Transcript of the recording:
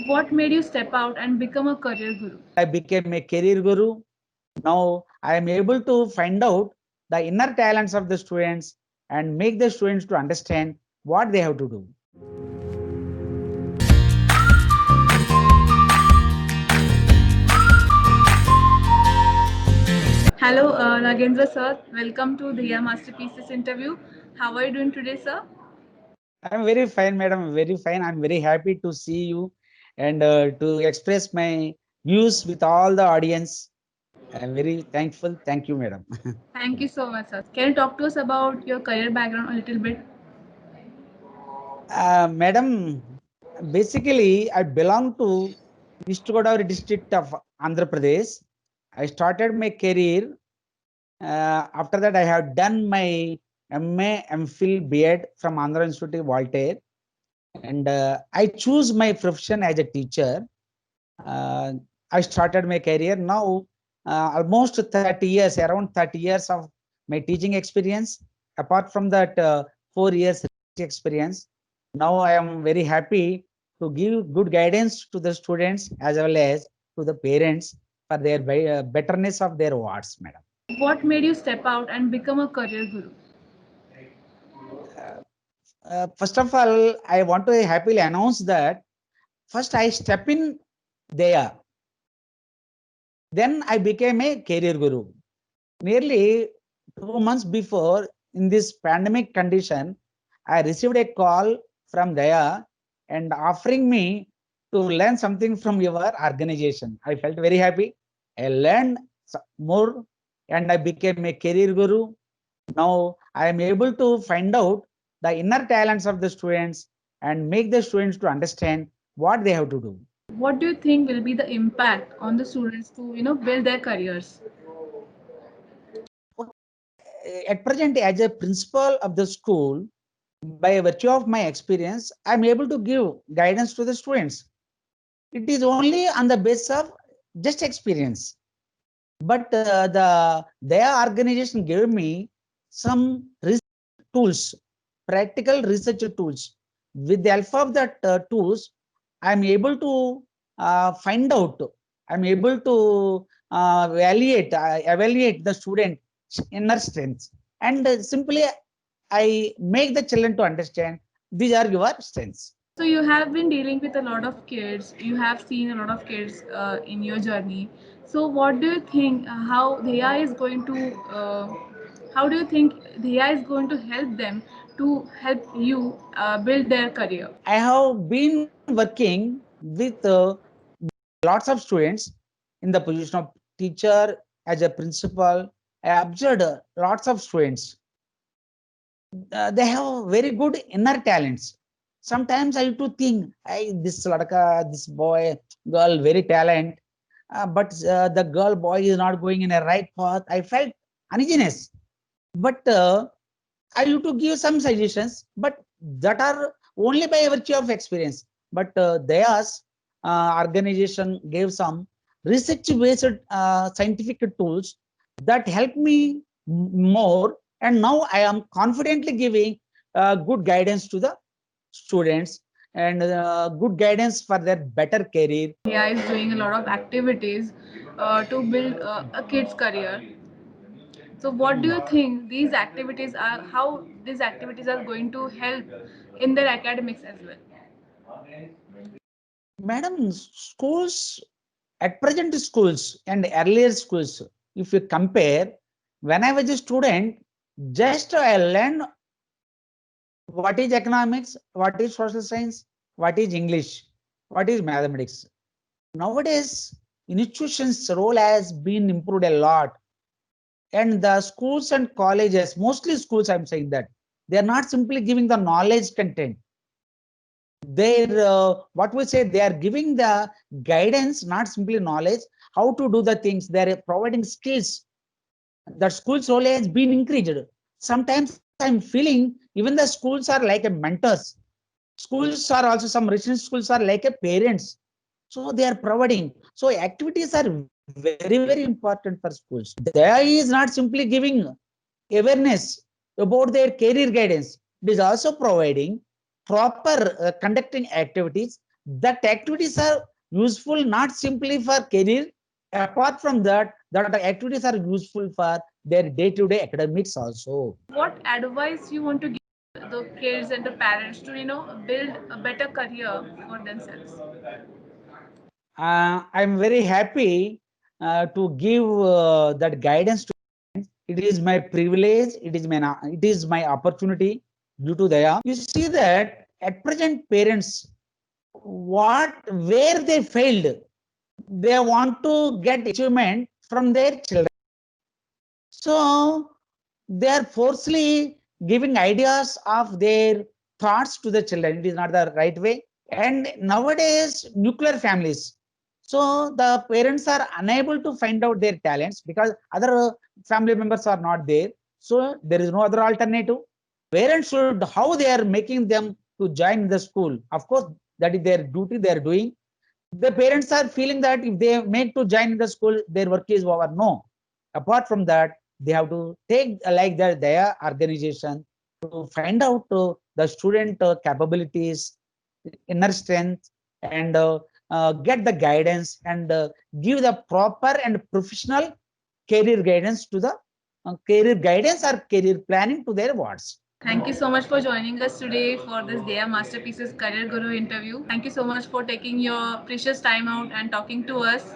What made you step out and become a career guru? I became a career guru. Now I am able to find out the inner talents of the students and make the students to understand what they have to do. Hello, Nagendra sir. Welcome to Dhiya Masterpieces interview. How are you doing today, sir? I'm very fine, madam. Very fine. I'm very happy to see you and to express my views with all the audience. I'm very thankful. Thank you, madam. Thank you so much, sir. Can you talk to us about your career background a little bit? Madam, basically, I belong to East Godavari district of Andhra Pradesh. I started my career. After that, I have done my MA, MPhil, B.Ed from Andhra Institute, Voltaire. And I choose my profession as a teacher. Uh, I started my career now almost 30 years, around 30 years of my teaching experience. Apart from that, 4 years experience. Now I am very happy to give good guidance to the students as well as to the parents for their betterness of their wards, madam. What made you step out and become a career guru? First of all, I want to happily announce that first I step in there. Then I became a career guru. Nearly 2 months before, in this pandemic condition, I received a call from Daya and offering me to learn something from your organization. I felt very happy. I learned more and I became a career guru. Now I am able to find out the inner talents of the students and make the students to understand what they have to do. What do you think will be the impact on the students to build their careers? At present, as a principal of the school, by virtue of my experience, I'm able to give guidance to the students. It is only on the basis of just experience. But their organization gave me some research tools, practical research tools. With the help of that tools, I'm able to find out. I'm able to evaluate the student inner strengths, and simply I make the children to understand these are your strengths. So you have been dealing with a lot of kids. You have seen a lot of kids in your journey. So what do you think? How do you think the AI is going to help them to help you build their career? I have been working with lots of students in the position of teacher as a principal. I observed lots of students. They have very good inner talents. Sometimes I used to think, hey, this ladka, this boy, girl, very talent, but the girl boy is not going in a right path. I felt uneasiness. But I used to give some suggestions, but that are only by virtue of experience. But theirs organization gave some research-based scientific tools that help me more. And now I am confidently giving good guidance to the students and good guidance for their better career. AI is doing a lot of activities to build a kid's career. So what do you think these activities are, how these activities are going to help in their academics as well? Madam, schools, at present schools and earlier schools, if you compare, when I was a student, just I learned what is economics, what is social science, what is English, what is mathematics. Nowadays, institutions' role has been improved a lot. And the schools and colleges, mostly schools, I'm saying that, they are not simply giving the knowledge content. They're, what we say, they are giving the guidance, not simply knowledge, how to do the things. They're providing skills. That school's role has been increased. Sometimes I'm feeling even the schools are like a mentors. Schools are also, some residential schools are like a parents. So they are providing. So activities are very, very important for schools. There is not simply giving awareness about their career guidance. It is also providing proper conducting activities that activities are useful not simply for career. Apart from that, that activities are useful for their day-to-day academics also. What advice you want to give the kids and the parents to build a better career for themselves? I'm very happy to give that guidance to. It is my privilege. It is my opportunity due to Daya. You see that at present parents, what where they failed, they want to get achievement from their children. So they are forcefully giving ideas of their thoughts to the children. It is not the right way. And nowadays, nuclear families. So the parents are unable to find out their talents because other family members are not there. So there is no other alternative. Parents should, how they are making them to join the school. Of course, that is their duty they are doing. The parents are feeling that if they make to join the school, their work is over. No. Apart from that, they have to take like that their organization to find out the student capabilities, inner strength, and get the guidance and give the proper and professional career guidance to the career guidance or career planning to their wards. Thank you so much for joining us today for this Dea Masterpieces Career Guru interview. Thank you so much for taking your precious time out and talking to us.